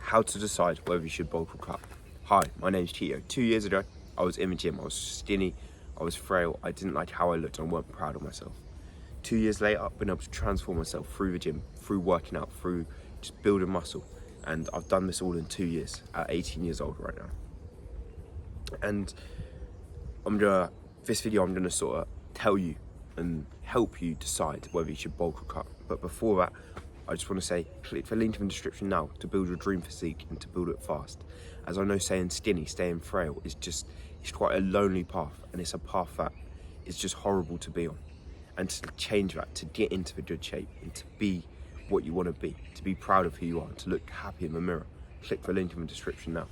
How to decide whether you should bulk or cut. Hi, my name's Tito. 2 years ago, I was in the gym. I was skinny, I was frail, I didn't like how I looked and I weren't proud of myself. 2 years later, I've been able to transform myself through the gym, through working out, through just building muscle. And I've done this all in 2 years, at 18 years old right now. And this video, I'm gonna sort of tell you and help you decide whether you should bulk or cut. But before that, I just want to say, click the link in the description now to build your dream physique and to build it fast. As I know, staying skinny, staying frail it's quite a lonely path, and it's a path that is just horrible to be on. And to change that, to get into the good shape and to be what you want to be proud of who you are, and to look happy in the mirror, click the link in the description now.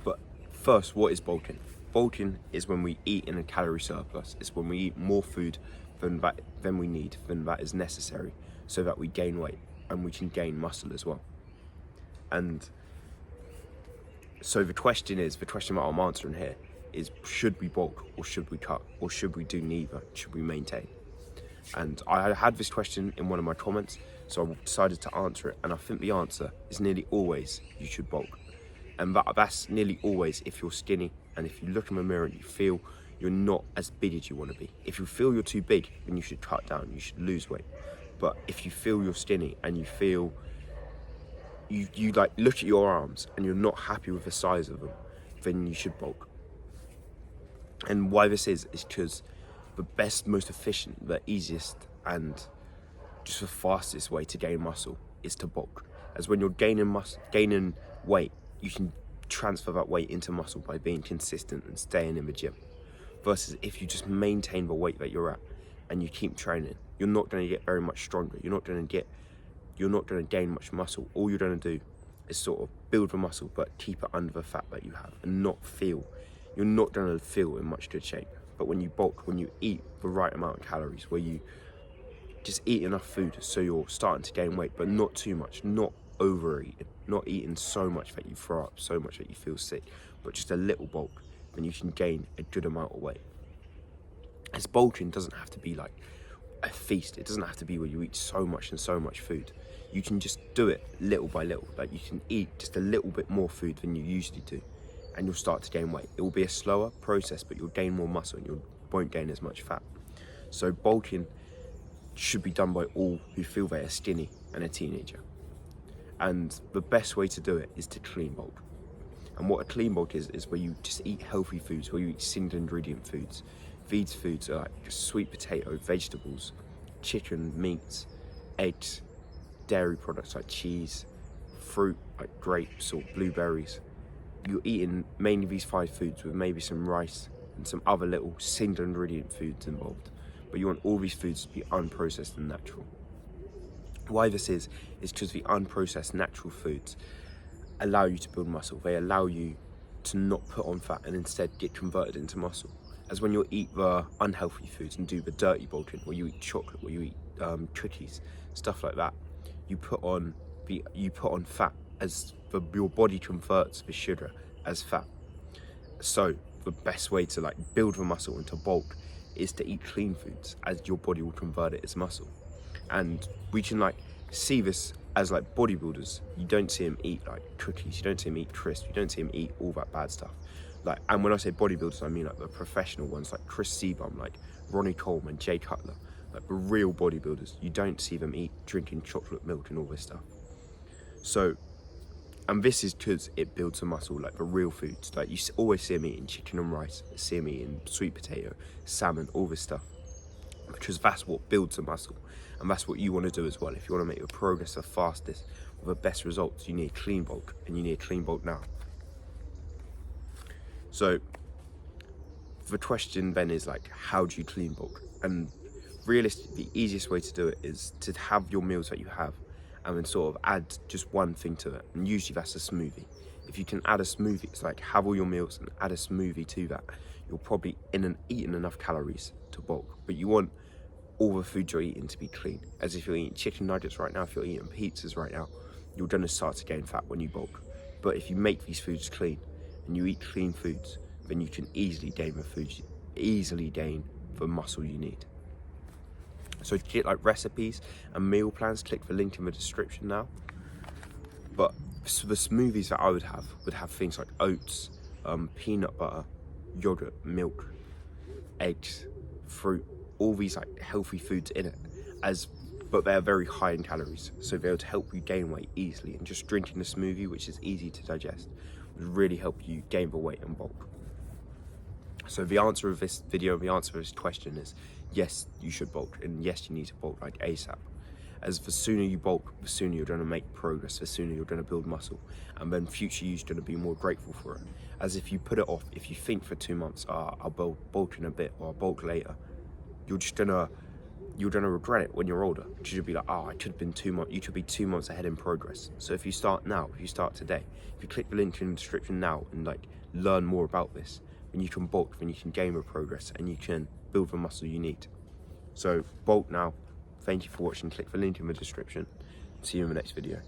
But first, what is bulking? Bulking is when we eat in a calorie surplus. It's when we eat more food than we need, than that is necessary, so that we gain weight and we can gain muscle as well. And so the question that I'm answering here is, should we bulk or should we cut, or should we do neither? Should we maintain? And I had this question in one of my comments, so I decided to answer it, and I think the answer is nearly always you should bulk. And that's nearly always if you're skinny and if you look in the mirror and you feel you're not as big as you want to be. If you feel you're too big, then you should cut down, you should lose weight. But if you feel you're skinny and you feel you like look at your arms and you're not happy with the size of them, then you should bulk. And why this is because the best, most efficient, the easiest and just the fastest way to gain muscle is to bulk. As when you're gaining weight, you can transfer that weight into muscle by being consistent and staying in the gym. Versus if you just maintain the weight that you're at and you keep training, you're not going to get very much stronger. You're not going to gain much muscle. All you're going to do is sort of build the muscle, but keep it under the fat that you have, and you're not going to feel in much good shape. But when you bulk, when you eat the right amount of calories, where you just eat enough food so you're starting to gain weight, but not too much, not overeating, not eating so much that you throw up, so much that you feel sick, but just a little bulk, then you can gain a good amount of weight. As bulking doesn't have to be like a feast. It doesn't have to be where you eat so much and so much food. You can just do it little by little. Like you can eat just a little bit more food than you usually do, and you'll start to gain weight. It will be a slower process, but you'll gain more muscle and you won't gain as much fat. So bulking should be done by all who feel they are skinny and a teenager. And the best way to do it is to clean bulk. And what a clean bulk is where you just eat healthy foods, where you eat single ingredient foods. These foods are like just sweet potato, vegetables, chicken, meats, eggs, dairy products like cheese, fruit like grapes or blueberries. You're eating mainly these 5 foods with maybe some rice and some other little single ingredient foods involved. But you want all these foods to be unprocessed and natural. Why this is because the unprocessed natural foods allow you to build muscle. They allow you to not put on fat and instead get converted into muscle. As when you eat the unhealthy foods and do the dirty bulking, where you eat chocolate, where you eat cookies, stuff like that, you put on fat as your body converts the sugar as fat. So the best way to like build the muscle and to bulk is to eat clean foods, as your body will convert it as muscle. And we can like see this as like bodybuilders. You don't see them eat like cookies, you don't see them eat crisps, you don't see them eat all that bad stuff. Like, and when I say bodybuilders, I mean like the professional ones, like Chris Seabum, like Ronnie Coleman, Jay Cutler, like the real bodybuilders. You don't see them drinking chocolate milk and all this stuff. So, and this is because it builds a muscle, like the real foods. Like you always see them eating chicken and rice, you see them eating sweet potato, salmon, all this stuff, because that's what builds a muscle. And that's what you want to do as well. If you want to make your progress the fastest with the best results, you need clean bulk, and you need clean bulk now. So the question then is like, how do you clean bulk? And realistically, the easiest way to do it is to have your meals that you have and then sort of add just one thing to it. And usually that's a smoothie. If you can add a smoothie, it's like have all your meals and add a smoothie to that. You're probably eating enough calories to bulk, but you want all the food you're eating to be clean. As if you're eating chicken nuggets right now, if you're eating pizzas right now, you're going to start to gain fat when you bulk. But if you make these foods clean and you eat clean foods, then you can easily gain the muscle you need. So to get like recipes and meal plans, click the link in the description now. But the smoothies that I would have things like oats, peanut butter, yogurt, milk, eggs, fruit, all these like healthy foods in it, but they're very high in calories, so they'll help you gain weight easily. And just drinking a smoothie, which is easy to digest, would really help you gain the weight and bulk. So the answer of this video, the answer of this question is yes, you should bulk, and yes, you need to bulk like ASAP. As the sooner you bulk, the sooner you're going to make progress, the sooner you're going to build muscle, and then future you's going to be more grateful for it. As if you put it off, if you think for 2 months, I'll bulk in a bit, or I'll bulk later, you're gonna regret it when you're older. You'll be like, I could have been 2 months. You should be 2 months ahead in progress. So if you start now, if you start today, if you click the link in the description now and like learn more about this, then you can bulk, then you can gain more progress, and you can build the muscle you need. So bulk now. Thank you for watching. Click the link in the description. See you in the next video.